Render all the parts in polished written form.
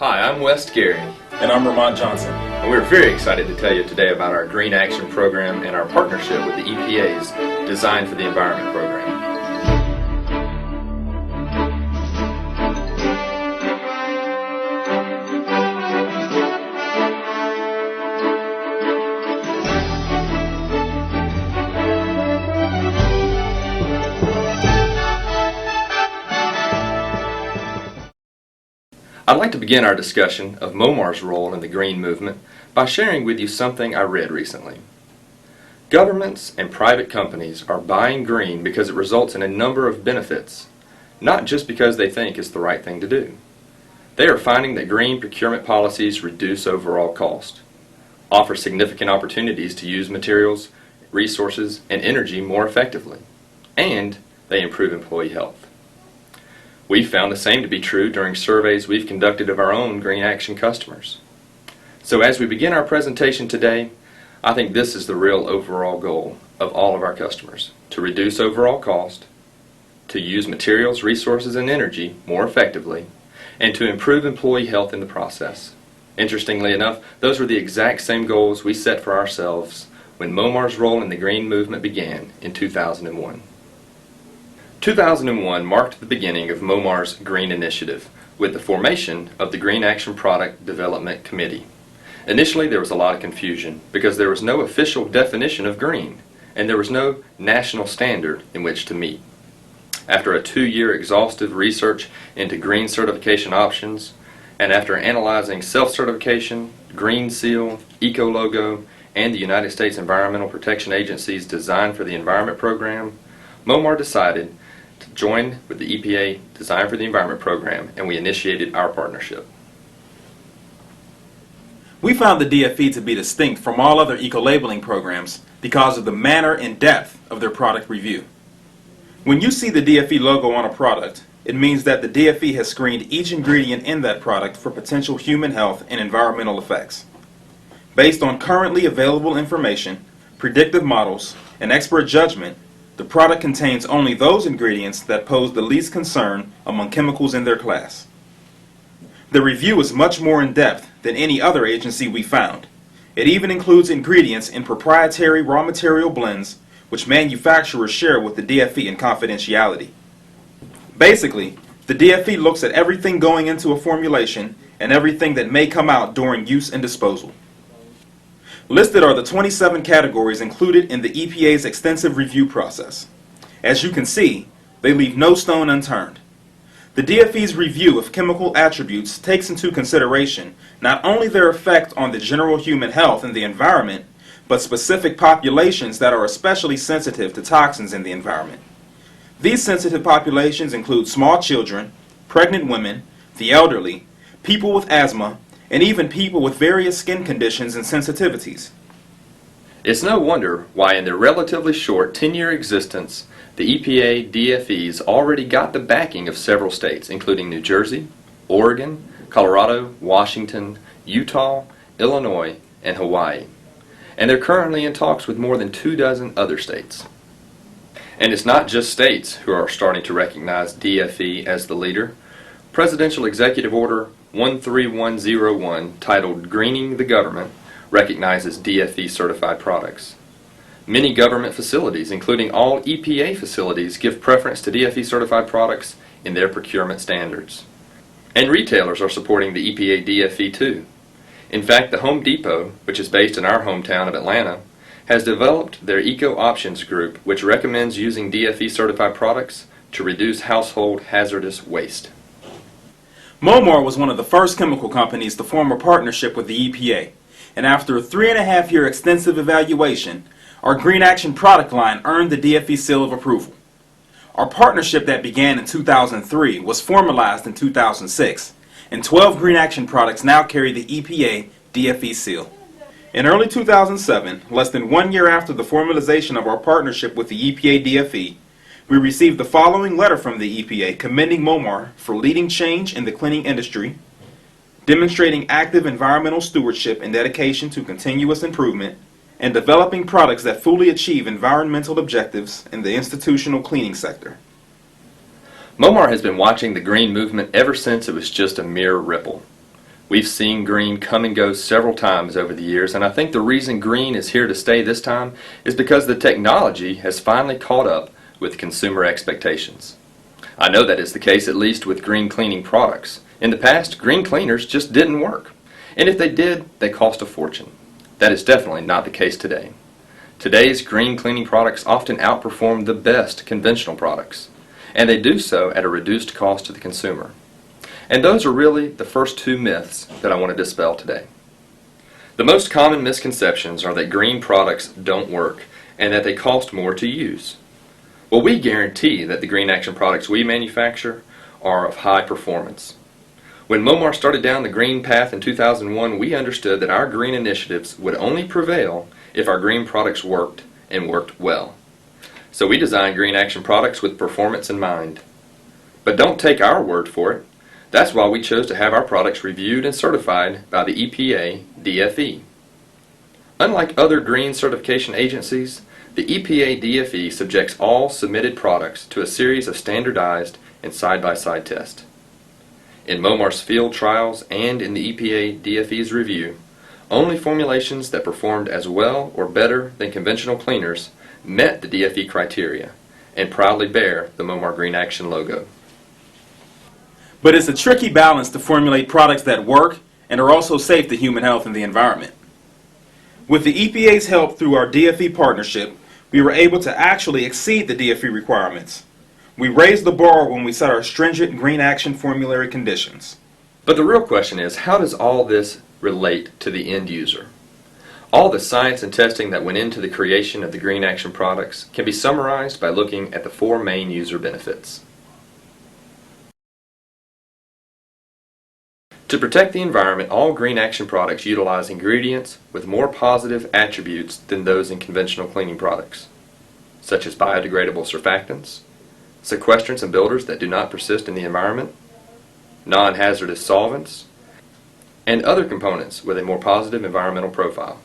Hi, I'm Wes Gary. And I'm Vermont Johnson. And we're very excited to tell you today about our Greenaction program and our partnership with the EPA's Design for the Environment program. I'd like to begin our discussion of MOMAR's role in the green movement by sharing with you something I read recently. Governments and private companies are buying green because it results in a number of benefits, not just because they think it's the right thing to do. They are finding that green procurement policies reduce overall cost, offer significant opportunities to use materials, resources, and energy more effectively, and they improve employee health. We've found the same to be true during surveys we've conducted of our own Greenaction customers. So as we begin our presentation today, I think this is the real overall goal of all of our customers: to reduce overall cost, to use materials, resources, and energy more effectively, and to improve employee health in the process. Interestingly enough, those were the exact same goals we set for ourselves when MOMAR's role in the green movement began in 2001. 2001 marked the beginning of MOMAR's Green Initiative with the formation of the Greenaction Product Development Committee. Initially there was a lot of confusion because there was no official definition of green and there was no national standard in which to meet. After a 2-year exhaustive research into green certification options and after analyzing self-certification, Green Seal, Eco-Logo, and the United States Environmental Protection Agency's Design for the Environment program, MOMAR decided to join with the EPA Design for the Environment program, and we initiated our partnership. We found the DFE to be distinct from all other eco-labeling programs because of the manner and depth of their product review. When you see the DFE logo on a product, it means that the DFE has screened each ingredient in that product for potential human health and environmental effects. Based on currently available information, predictive models, and expert judgment, the product contains only those ingredients that pose the least concern among chemicals in their class. The review is much more in-depth than any other agency we found. It even includes ingredients in proprietary raw material blends which manufacturers share with the DFE in confidentiality. Basically, the DFE looks at everything going into a formulation and everything that may come out during use and disposal. Listed are the 27 categories included in the EPA's extensive review process. As you can see, they leave no stone unturned. The DFE's review of chemical attributes takes into consideration not only their effect on the general human health and the environment, but specific populations that are especially sensitive to toxins in the environment. These sensitive populations include small children, pregnant women, the elderly, people with asthma, and even people with various skin conditions and sensitivities. It's no wonder why in their relatively short 10-year existence, the EPA DFEs already got the backing of several states, including New Jersey, Oregon, Colorado, Washington, Utah, Illinois, and Hawaii. And they're currently in talks with more than 24 other states. And it's not just states who are starting to recognize DFE as the leader. Presidential Executive Order 13101, titled Greening the Government, recognizes DFE certified products. Many government facilities, including all EPA facilities, give preference to DFE certified products in their procurement standards. And retailers are supporting the EPA DFE too. In fact, the Home Depot, which is based in our hometown of Atlanta, has developed their Eco Options group, which recommends using DFE certified products to reduce household hazardous waste. MOMAR was one of the first chemical companies to form a partnership with the EPA, and after a 3.5-year extensive evaluation, our Greenaction product line earned the DFE seal of approval. Our partnership that began in 2003 was formalized in 2006, and 12 Greenaction products now carry the EPA DFE seal. In early 2007, less than 1 year after the formalization of our partnership with the EPA DFE, we received the following letter from the EPA commending MOMAR for leading change in the cleaning industry, demonstrating active environmental stewardship and dedication to continuous improvement, and developing products that fully achieve environmental objectives in the institutional cleaning sector. MOMAR has been watching the green movement ever since it was just a mere ripple. We've seen green come and go several times over the years, and I think the reason green is here to stay this time is because the technology has finally caught up with consumer expectations. I know that is the case at least with green cleaning products. In the past, green cleaners just didn't work, and if they did, they cost a fortune. That is definitely not the case today. Today's green cleaning products often outperform the best conventional products, and they do so at a reduced cost to the consumer. And those are really the first two myths that I want to dispel today. The most common misconceptions are that green products don't work and that they cost more to use. Well, we guarantee that the Greenaction products we manufacture are of high performance. When Momar started down the green path in 2001, we understood that our green initiatives would only prevail if our green products worked and worked well. So we designed Greenaction products with performance in mind. But don't take our word for it. That's why we chose to have our products reviewed and certified by the EPA DFE. Unlike other green certification agencies, the EPA DFE subjects all submitted products to a series of standardized and side-by-side tests. In Momar's field trials and in the EPA DFE's review, only formulations that performed as well or better than conventional cleaners met the DFE criteria and proudly bear the Momar Greenaction logo. But it's a tricky balance to formulate products that work and are also safe to human health and the environment. With the EPA's help through our DFE partnership, we were able to actually exceed the DFE requirements. We raised the bar when we set our stringent Greenaction formulary conditions. But the real question is, how does all this relate to the end user? All the science and testing that went into the creation of the Greenaction products can be summarized by looking at the four main user benefits. To protect the environment, all Greenaction products utilize ingredients with more positive attributes than those in conventional cleaning products, such as biodegradable surfactants, sequestrants and builders that do not persist in the environment, non-hazardous solvents, and other components with a more positive environmental profile.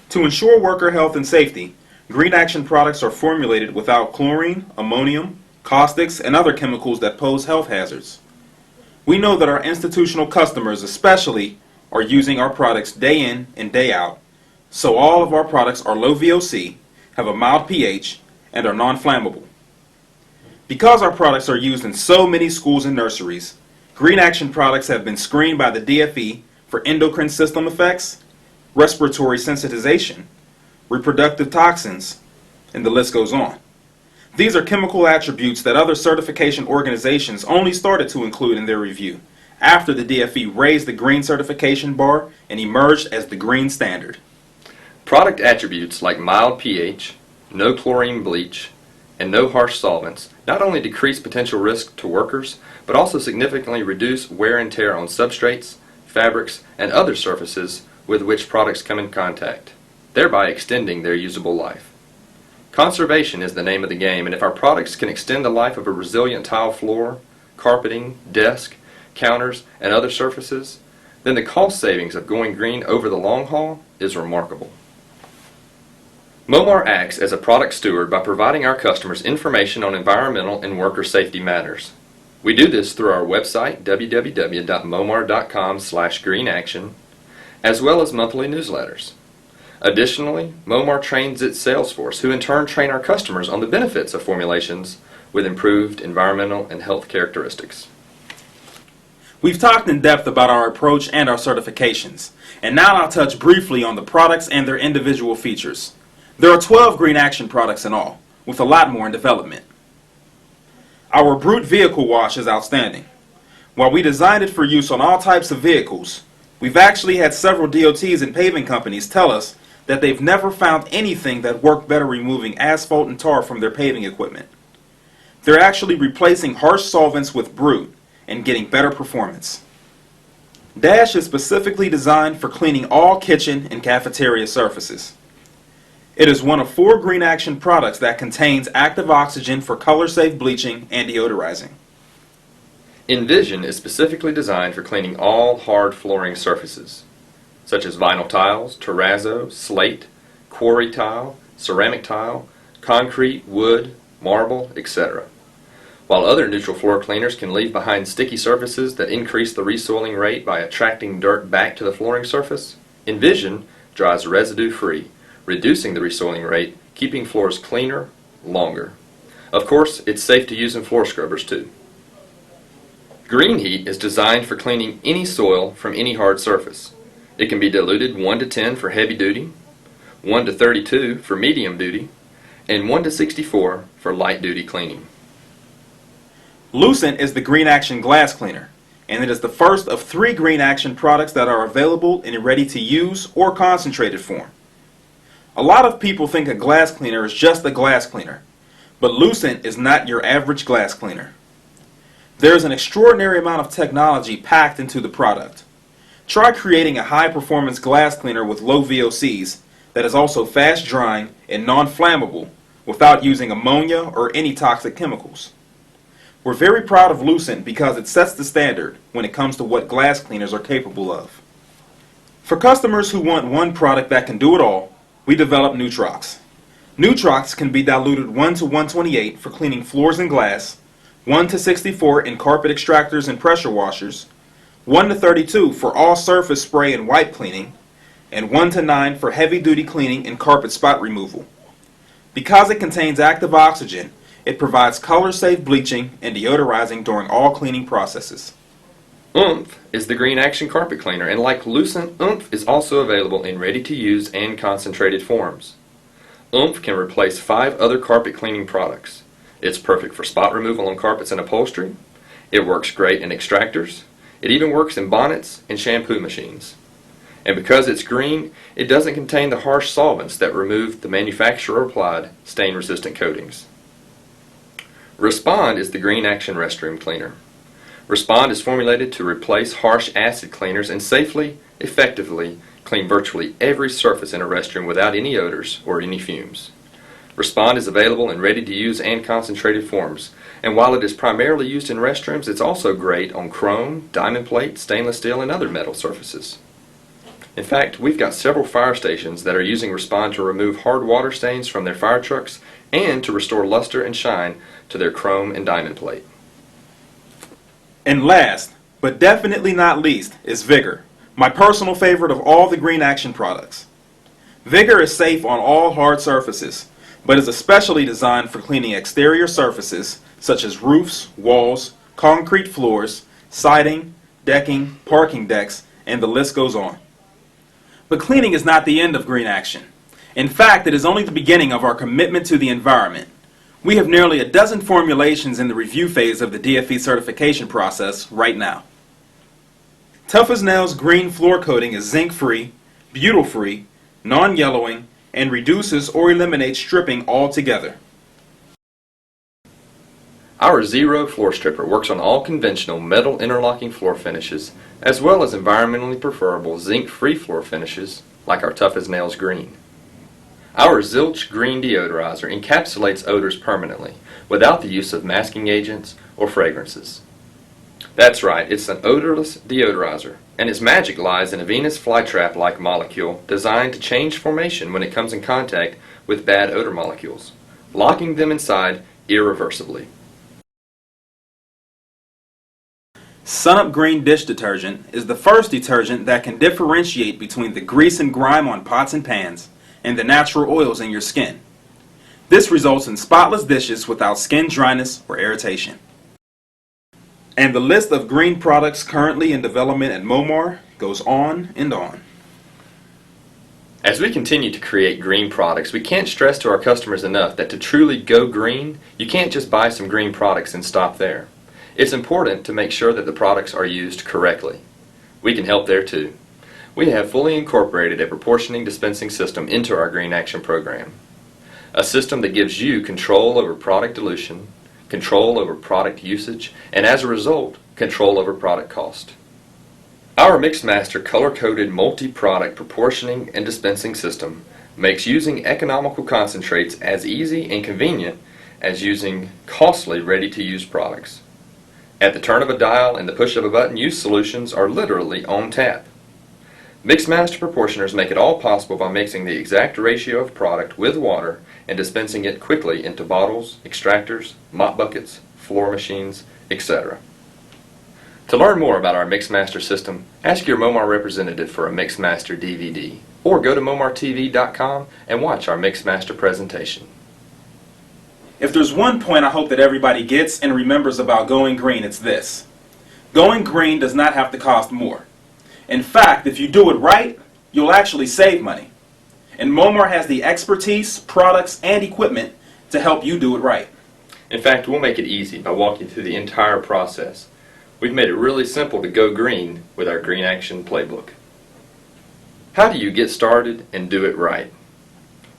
To ensure worker health and safety, Greenaction products are formulated without chlorine, ammonium, caustics, and other chemicals that pose health hazards. We know that our institutional customers especially are using our products day in and day out, so all of our products are low VOC, have a mild pH, and are non-flammable. Because our products are used in so many schools and nurseries, Greenaction products have been screened by the DFE for endocrine system effects, respiratory sensitization, reproductive toxins, and the list goes on. These are chemical attributes that other certification organizations only started to include in their review after the DFE raised the green certification bar and emerged as the green standard. Product attributes like mild pH, no chlorine bleach, and no harsh solvents not only decrease potential risk to workers, but also significantly reduce wear and tear on substrates, fabrics, and other surfaces with which products come in contact, thereby extending their usable life. Conservation is the name of the game, and if our products can extend the life of a resilient tile floor, carpeting, desk, counters, and other surfaces, then the cost savings of going green over the long haul is remarkable. Momar acts as a product steward by providing our customers information on environmental and worker safety matters. We do this through our website, www.momar.com/greenaction, as well as monthly newsletters. Additionally, Momar trains its sales force, who in turn train our customers on the benefits of formulations with improved environmental and health characteristics. We've talked in depth about our approach and our certifications, and now I'll touch briefly on the products and their individual features. There are 12 Greenaction products in all, with a lot more in development. Our Brute Vehicle Wash is outstanding. While we designed it for use on all types of vehicles, we've actually had several DOTs and paving companies tell us that they've never found anything that worked better removing asphalt and tar from their paving equipment. They're actually replacing harsh solvents with Brute and getting better performance. Dash is specifically designed for cleaning all kitchen and cafeteria surfaces. It is one of 4 Greenaction products that contains active oxygen for color-safe bleaching and deodorizing. Envision is specifically designed for cleaning all hard flooring surfaces, such as vinyl tiles, terrazzo, slate, quarry tile, ceramic tile, concrete, wood, marble, etc. While other neutral floor cleaners can leave behind sticky surfaces that increase the resoiling rate by attracting dirt back to the flooring surface, Envision dries residue-free, reducing the resoiling rate, keeping floors cleaner longer. Of course, it's safe to use in floor scrubbers too. Green Heat is designed for cleaning any soil from any hard surface. It can be diluted 1 to 10 for heavy duty, 1 to 32 for medium duty, and 1 to 64 for light duty cleaning. Lucent is the Greenaction glass cleaner, and it is the first of 3 Greenaction products that are available in a ready-to-use or concentrated form. A lot of people think a glass cleaner is just a glass cleaner, but Lucent is not your average glass cleaner. There is an extraordinary amount of technology packed into the product. Try creating a high-performance glass cleaner with low VOCs that is also fast-drying and non-flammable without using ammonia or any toxic chemicals. We're very proud of Lucent because it sets the standard when it comes to what glass cleaners are capable of. For customers who want one product that can do it all, we developed Neutrox. Neutrox can be diluted 1 to 128 for cleaning floors and glass, 1 to 64 in carpet extractors and pressure washers, 1 to 32 for all surface spray and wipe cleaning, and 1 to 9 for heavy-duty cleaning and carpet spot removal. Because it contains active oxygen, it provides color-safe bleaching and deodorizing during all cleaning processes. Oomph is the Greenaction carpet cleaner, and like Lucent, Oomph is also available in ready-to-use and concentrated forms. Oomph can replace 5 other carpet cleaning products. It's perfect for spot removal on carpets and upholstery. It works great in extractors. It even works in bonnets and shampoo machines. And because it's green, it doesn't contain the harsh solvents that remove the manufacturer-applied stain-resistant coatings. Respond is the Greenaction restroom cleaner. Respond is formulated to replace harsh acid cleaners and safely, effectively clean virtually every surface in a restroom without any odors or any fumes. Respond is available in ready-to-use and concentrated forms, and while it is primarily used in restrooms, it's also great on chrome, diamond plate, stainless steel, and other metal surfaces. In fact, we've got several fire stations that are using Respond to remove hard water stains from their fire trucks and to restore luster and shine to their chrome and diamond plate. And last, but definitely not least, is Vigor, my personal favorite of all the Greenaction products. Vigor is safe on all hard surfaces, but is especially designed for cleaning exterior surfaces such as roofs, walls, concrete floors, siding, decking, parking decks, and the list goes on. But cleaning is not the end of Greenaction. In fact, it is only the beginning of our commitment to the environment. We have nearly a dozen formulations in the review phase of the DFE certification process right now. Tough as Nails green floor coating is zinc-free, butyl-free, non-yellowing, and reduces or eliminates stripping altogether. Our Zero Floor Stripper works on all conventional metal interlocking floor finishes, as well as environmentally preferable zinc-free floor finishes, like our Tough as Nails green. Our Zilch green deodorizer encapsulates odors permanently, without the use of masking agents or fragrances. That's right, it's an odorless deodorizer, and its magic lies in a Venus flytrap-like molecule designed to change formation when it comes in contact with bad odor molecules, locking them inside irreversibly. Sunup Green Dish Detergent is the first detergent that can differentiate between the grease and grime on pots and pans and the natural oils in your skin. This results in spotless dishes without skin dryness or irritation. And the list of green products currently in development at Momar goes on and on. As we continue to create green products, we can't stress to our customers enough that to truly go green, you can't just buy some green products and stop there. It's important to make sure that the products are used correctly. We can help there too. We have fully incorporated a proportioning dispensing system into our Greenaction program. A system that gives you control over product dilution, control over product usage, and as a result, control over product cost. Our Mixmaster color-coded multi-product proportioning and dispensing system makes using economical concentrates as easy and convenient as using costly ready-to-use products. At the turn of a dial and the push of a button, used solutions are literally on tap. Mixmaster proportioners make it all possible by mixing the exact ratio of product with water and dispensing it quickly into bottles, extractors, mop buckets, floor machines, etc. To learn more about our Mixmaster system, ask your Momar representative for a Mixmaster DVD, or go to momartv.com and watch our Mixmaster presentation. If there's one point I hope that everybody gets and remembers about going green, it's this. Going green does not have to cost more. In fact, if you do it right, you'll actually save money. And Momar has the expertise, products, and equipment to help you do it right. In fact, we'll make it easy by walking through the entire process. We've made it really simple to go green with our Greenaction playbook. How do you get started and do it right?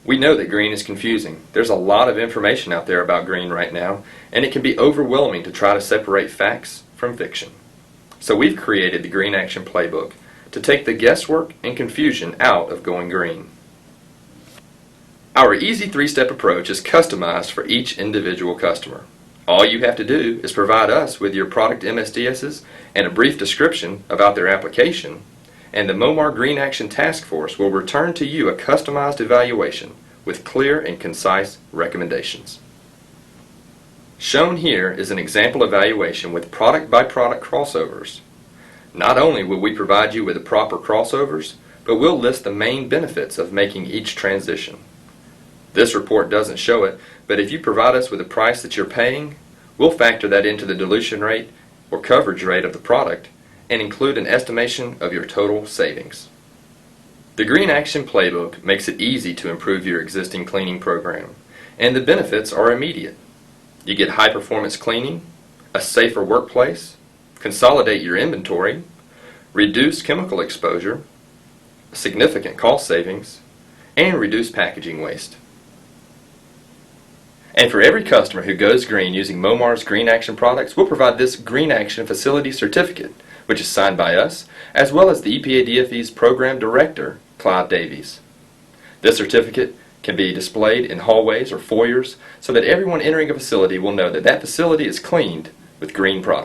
We know that green is confusing. There's a lot of information out there about green right now, and it can be overwhelming to try to separate facts from fiction. So we've created the Greenaction playbook to take the guesswork and confusion out of going green. Our easy 3-step approach is customized for each individual customer. All you have to do is provide us with your product MSDSs and a brief description about their application, and the Momar Greenaction Task Force will return to you a customized evaluation with clear and concise recommendations. Shown here is an example evaluation with product-by-product crossovers. Not only will we provide you with the proper crossovers, but we'll list the main benefits of making each transition. This report doesn't show it, but if you provide us with the price that you're paying, we'll factor that into the dilution rate or coverage rate of the product and include an estimation of your total savings. The Greenaction Playbook makes it easy to improve your existing cleaning program, and the benefits are immediate. You get high-performance cleaning, a safer workplace, consolidate your inventory, reduce chemical exposure, significant cost savings, and reduce packaging waste. And for every customer who goes green using Momar's Greenaction products, we'll provide this Greenaction Facility Certificate, which is signed by us, as well as the EPA DFE's Program Director, Clive Davies. This certificate can be displayed in hallways or foyers so that everyone entering a facility will know that that facility is cleaned with green products.